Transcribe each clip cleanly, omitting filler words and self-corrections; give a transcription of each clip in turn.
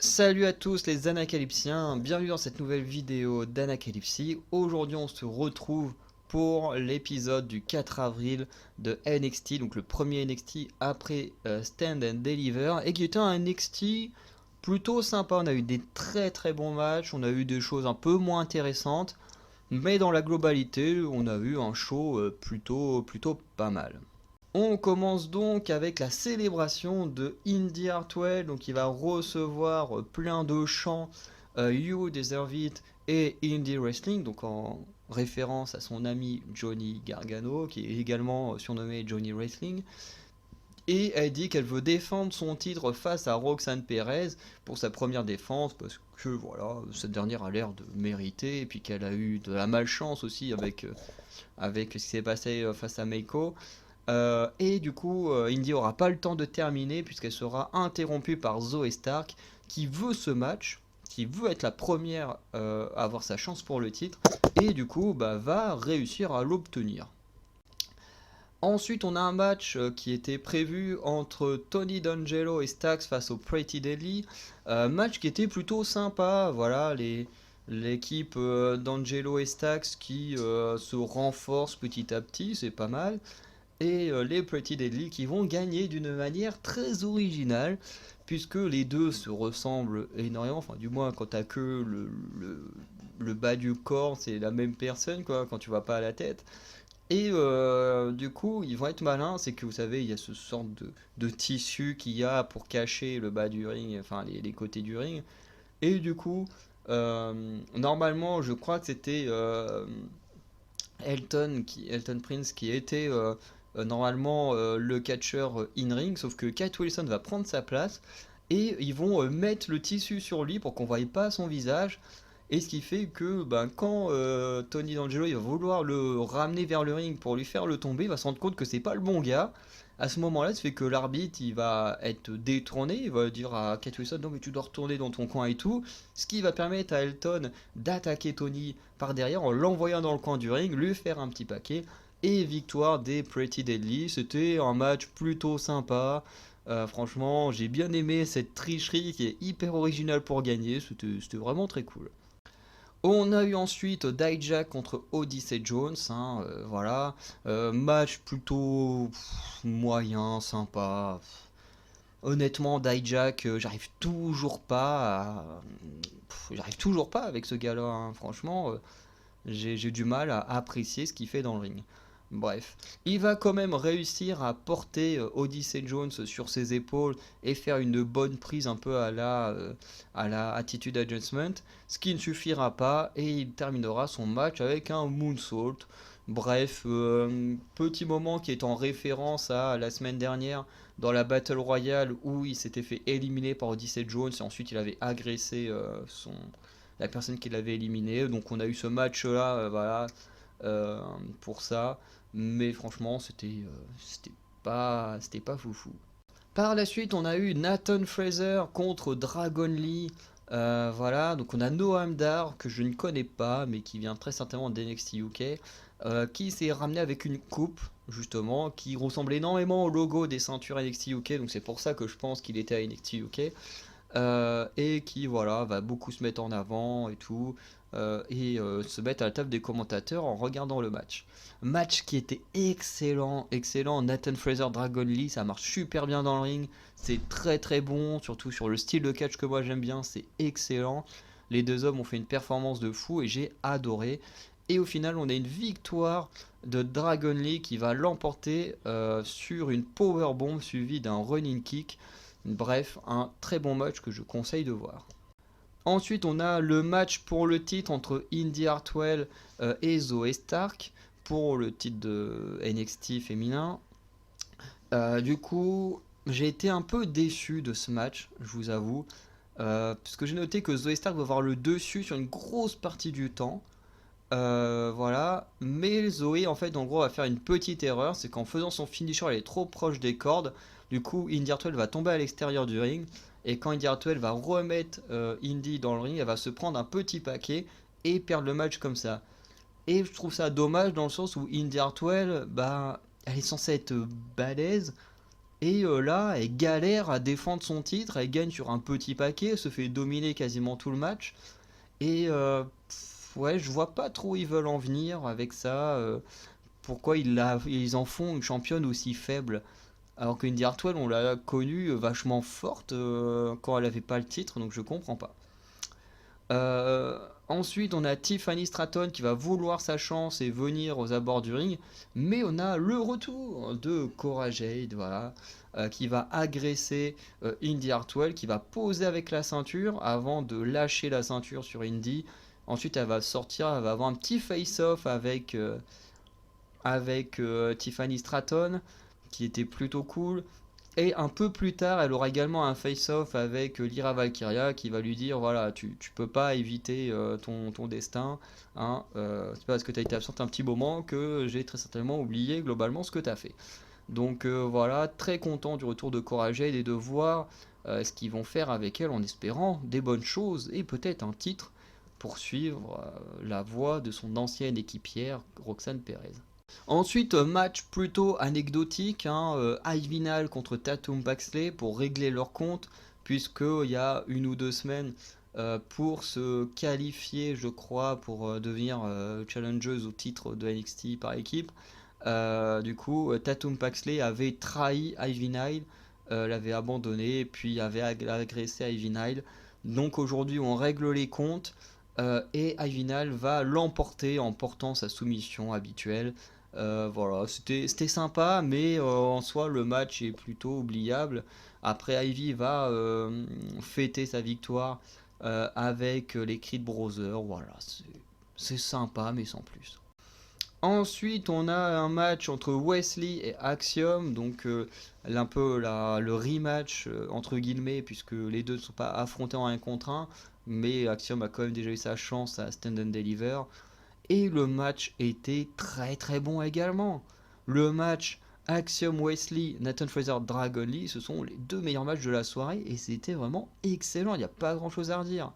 Salut à tous les Anacalypsiens, bienvenue dans cette nouvelle vidéo d'Anacalypsie. Aujourd'hui on se retrouve pour l'épisode du 4 avril de NXT, donc le premier NXT après Stand and Deliver, et qui était un NXT plutôt sympa. On a eu des très bons matchs, on a eu des choses un peu moins intéressantes, mais dans la globalité on a eu un show plutôt pas mal. On commence donc avec la célébration de Indy Hartwell, donc il va recevoir plein de chants You Deserve It et Indie Wrestling, donc en référence à son ami Johnny Gargano, qui est également surnommé Johnny Wrestling. Et elle dit qu'elle veut défendre son titre face à Roxanne Perez pour sa première défense, parce que voilà, cette dernière a l'air de mériter, et puis qu'elle a eu de la malchance aussi avec ce qui s'est passé face à Meiko. Et du coup, Indy aura pas le temps de terminer puisqu'elle sera interrompue par Zoe Stark qui veut ce match, qui veut être la première à avoir sa chance pour le titre et du coup va réussir à l'obtenir. Ensuite, on a un match qui était prévu entre Tony D'Angelo et Stax face au Pretty Deadly. Match qui était plutôt sympa. Voilà, l'équipe d'Angelo et Stax qui se renforce petit à petit, c'est pas mal. Et les Pretty Deadly qui vont gagner d'une manière très originale, puisque les deux se ressemblent énormément, enfin du moins quand t'as que le bas du corps, c'est la même personne quoi, quand tu vois pas à la tête. Et du coup, ils vont être malins, c'est que vous savez, il y a ce sorte de tissu qu'il y a pour cacher le bas du ring, enfin les côtés du ring. Et du coup, normalement, je crois que c'était Elton Prince qui était normalement le catcheur in-ring, sauf que Kate Wilson va prendre sa place et ils vont mettre le tissu sur lui pour qu'on ne voie pas son visage. Et ce qui fait que quand Tony D'Angelo il va vouloir le ramener vers le ring pour lui faire le tomber, il va se rendre compte que c'est pas le bon gars. À ce moment-là, ça fait que l'arbitre il va être détourné, il va dire à Kate Wilson non mais tu dois retourner dans ton coin et tout, ce qui va permettre à Elton d'attaquer Tony par derrière en l'envoyant dans le coin du ring, lui faire un petit paquet et victoire des Pretty Deadly. C'était un match plutôt sympa. Franchement, j'ai bien aimé cette tricherie qui est hyper originale pour gagner, c'était vraiment très cool. On a eu ensuite Dijak contre Odyssey Jones, hein, voilà. Match plutôt moyen, sympa. Honnêtement, Dijak, j'arrive toujours pas avec ce gars-là, hein. Franchement, j'ai du mal à apprécier ce qu'il fait dans le ring. Bref, il va quand même réussir à porter Odyssey Jones sur ses épaules et faire une bonne prise un peu à la Attitude Adjustment, ce qui ne suffira pas et il terminera son match avec un moonsault. Bref, petit moment qui est en référence à la semaine dernière dans la Battle Royale où il s'était fait éliminer par Odyssey Jones et ensuite il avait agressé la personne qui l'avait éliminé. Donc on a eu ce match là, voilà, euh, pour ça. Mais franchement, c'était pas foufou. Par la suite, on a eu Nathan Fraser contre Dragon Lee. Voilà, donc on a Noam Dar que je ne connais pas, mais qui vient très certainement d'NXT UK, qui s'est ramené avec une coupe, justement, qui ressemble énormément au logo des ceintures NXT UK, donc c'est pour ça que je pense qu'il était à NXT UK. Et qui voilà va beaucoup se mettre en avant et tout se mettre à la table des commentateurs en regardant le match. Match qui était excellent. Nathan Fraser Dragon Lee, ça marche super bien dans le ring, c'est très bon, surtout sur le style de catch que moi j'aime bien, c'est excellent. Les deux hommes ont fait une performance de fou et j'ai adoré. Et au final, on a une victoire de Dragon Lee qui va l'emporter sur une powerbomb suivie d'un running kick. Bref, un très bon match que je conseille de voir. Ensuite, on a le match pour le titre entre Indy Hartwell et Zoe Stark pour le titre de NXT féminin. Du coup, j'ai été un peu déçu de ce match, je vous avoue, parce que j'ai noté que Zoe Stark va avoir le dessus sur une grosse partie du temps. Voilà, mais Zoé en fait en gros va faire une petite erreur, c'est qu'en faisant son finisher elle est trop proche des cordes, du coup Indy Hartwell va tomber à l'extérieur du ring, et quand Indy Hartwell va remettre Indy dans le ring, elle va se prendre un petit paquet et perdre le match comme ça. Et je trouve ça dommage dans le sens où Indy Hartwell, bah, elle est censée être balèze, Et là, elle galère à défendre son titre, elle gagne sur un petit paquet, elle se fait dominer quasiment tout le match. Et ouais, je vois pas trop où ils veulent en venir avec ça. Pourquoi ils en font une championne aussi faible? Alors qu'Indy Hartwell, on l'a connue vachement forte quand elle avait pas le titre, donc je comprends pas. Ensuite, on a Tiffany Stratton qui va vouloir sa chance et venir aux abords du ring. Mais on a le retour de Cora Jade, voilà, qui va agresser Indy Hartwell, qui va poser avec la ceinture avant de lâcher la ceinture sur Indy. Ensuite, elle va sortir, elle va avoir un petit face-off avec Tiffany Stratton, qui était plutôt cool. Et un peu plus tard, elle aura également un face-off avec Lyra Valkyria qui va lui dire voilà, tu peux pas éviter ton destin. Hein, c'est pas parce que tu as été absente un petit moment que j'ai très certainement oublié globalement ce que tu as fait. Donc voilà, très content du retour de Cora Jade et de voir ce qu'ils vont faire avec elle en espérant des bonnes choses et peut-être un titre pour suivre la voie de son ancienne équipière Roxanne Perez. Ensuite, match plutôt anecdotique, hein, Ivy Nile contre Tatum Paxley pour régler leur compte, puisqu'il y a 1 ou 2 semaines, pour se qualifier, je crois, pour devenir challengeuse au titre de NXT par équipe. Du coup, Tatum Paxley avait trahi Ivy Nile, l'avait abandonné, puis avait agressé Ivy Nile. Donc aujourd'hui, on règle les comptes. Et Ivy Nile va l'emporter en portant sa soumission habituelle. Voilà, c'était sympa, mais en soi, le match est plutôt oubliable. Après, Ivy va fêter sa victoire avec les cris de Brother. Voilà, c'est sympa, mais sans plus. Ensuite, on a un match entre Wesley et Axiom, donc un peu le rematch entre guillemets, puisque les deux ne sont pas affrontés en 1 contre 1, mais Axiom a quand même déjà eu sa chance à Stand and Deliver. Et le match était très très bon également. Le match Axiom Wesley, Nathan Fraser, Dragon Lee, ce sont les 2 meilleurs matchs de la soirée et c'était vraiment excellent, il n'y a pas grand chose à redire.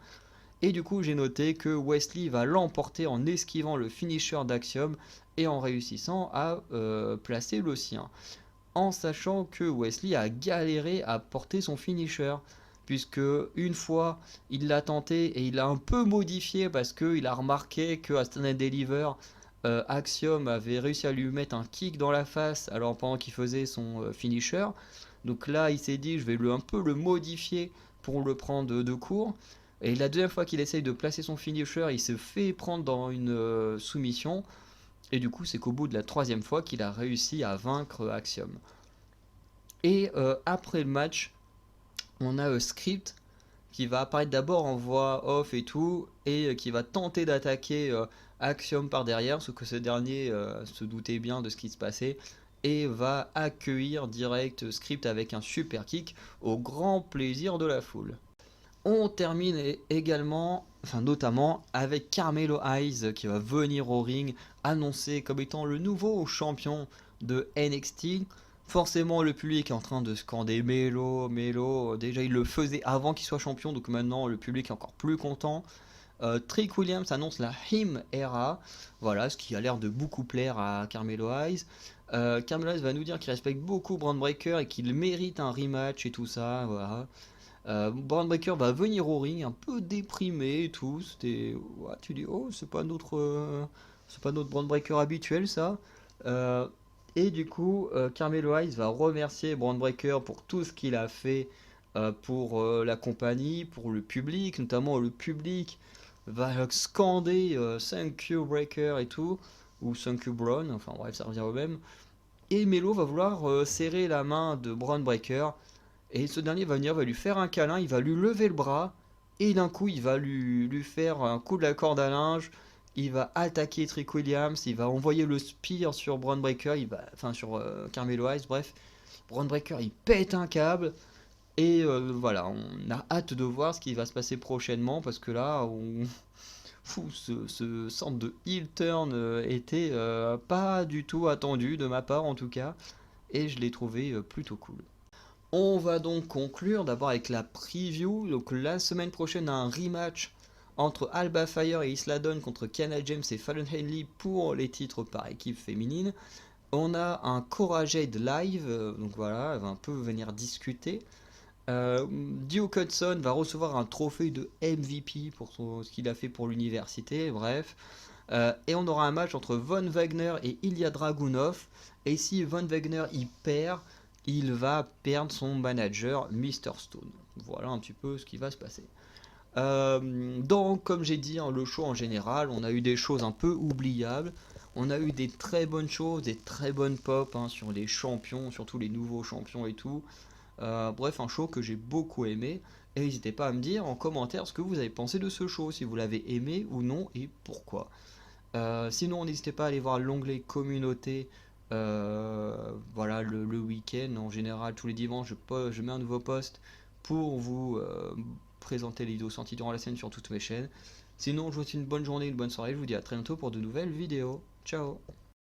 Et du coup, j'ai noté que Wesley va l'emporter en esquivant le finisher d'Axiom et en réussissant à placer le sien. En sachant que Wesley a galéré à porter son finisher. Puisque une fois, il l'a tenté et il l'a un peu modifié parce qu'il a remarqué que à Stand and Deliver, Axiom avait réussi à lui mettre un kick dans la face alors pendant qu'il faisait son finisher. Donc là, il s'est dit, je vais un peu le modifier pour le prendre de court. Et la deuxième fois qu'il essaye de placer son finisher, il se fait prendre dans une soumission. Et du coup, c'est qu'au bout de la 3e fois qu'il a réussi à vaincre Axiom. Et après le match, on a Script qui va apparaître d'abord en voix off et tout, et qui va tenter d'attaquer Axiom par derrière, ce que ce dernier se doutait bien de ce qui se passait, et va accueillir direct Script avec un super kick, au grand plaisir de la foule. On termine également, enfin notamment, avec Carmelo Hayes qui va venir au ring, annoncé comme étant le nouveau champion de NXT. Forcément, le public est en train de scander Melo, Melo. Déjà, il le faisait avant qu'il soit champion, donc maintenant, le public est encore plus content. Trick Williams annonce la Him Era, voilà, ce qui a l'air de beaucoup plaire à Carmelo Hayes. Carmelo Hayes va nous dire qu'il respecte beaucoup Bron Breakker et qu'il mérite un rematch et tout ça, voilà. Bron Breakker va venir au ring un peu déprimé et tout. C'était, ouais, tu dis oh c'est pas notre Bron Breakker habituel ça. Et du coup Carmelo Hayes va remercier Bron Breakker pour tout ce qu'il a fait pour la compagnie, pour le public, notamment le public va scander Thank you Breaker et tout, ou Thank you Bron, enfin bref ça revient au même. Et Melo va vouloir serrer la main de Bron Breakker. Et ce dernier va venir, va lui faire un câlin, il va lui lever le bras, et d'un coup il va lui faire un coup de la corde à linge, il va attaquer Trick Williams, il va envoyer le spear sur Bron Breakker, enfin sur Carmelo Hayes, bref. Bron Breakker il pète un câble, et voilà, on a hâte de voir ce qui va se passer prochainement, parce que là, ce centre de heel turn était pas du tout attendu, de ma part en tout cas, et je l'ai trouvé plutôt cool. On va donc conclure d'abord avec la preview. Donc la semaine prochaine, un rematch entre Alba Fire et Isla Dawn contre Kiana James et Fallon Henley pour les titres par équipe féminine. On a un Cora Jade live, donc voilà, elle va un peu venir discuter. Duke Hudson va recevoir un trophée de MVP pour ce qu'il a fait pour l'université, bref. Et on aura un match entre Von Wagner et Ilya Dragunov. Et si Von Wagner il perd, il va perdre son manager Mr. Stone. Voilà un petit peu ce qui va se passer. Donc, comme j'ai dit, hein, le show en général, on a eu des choses un peu oubliables. On a eu des très bonnes choses, des très bonnes pop hein, sur les champions, surtout les nouveaux champions et tout. Bref, un show que j'ai beaucoup aimé. Et n'hésitez pas à me dire en commentaire ce que vous avez pensé de ce show, si vous l'avez aimé ou non et pourquoi. Sinon, n'hésitez pas à aller voir l'onglet communauté. Voilà, le week-end, en général, tous les dimanches, je mets un nouveau post pour vous présenter les vidéos sorties durant la semaine sur toutes mes chaînes. Sinon, je vous souhaite une bonne journée, une bonne soirée. Je vous dis à très bientôt pour de nouvelles vidéos. Ciao!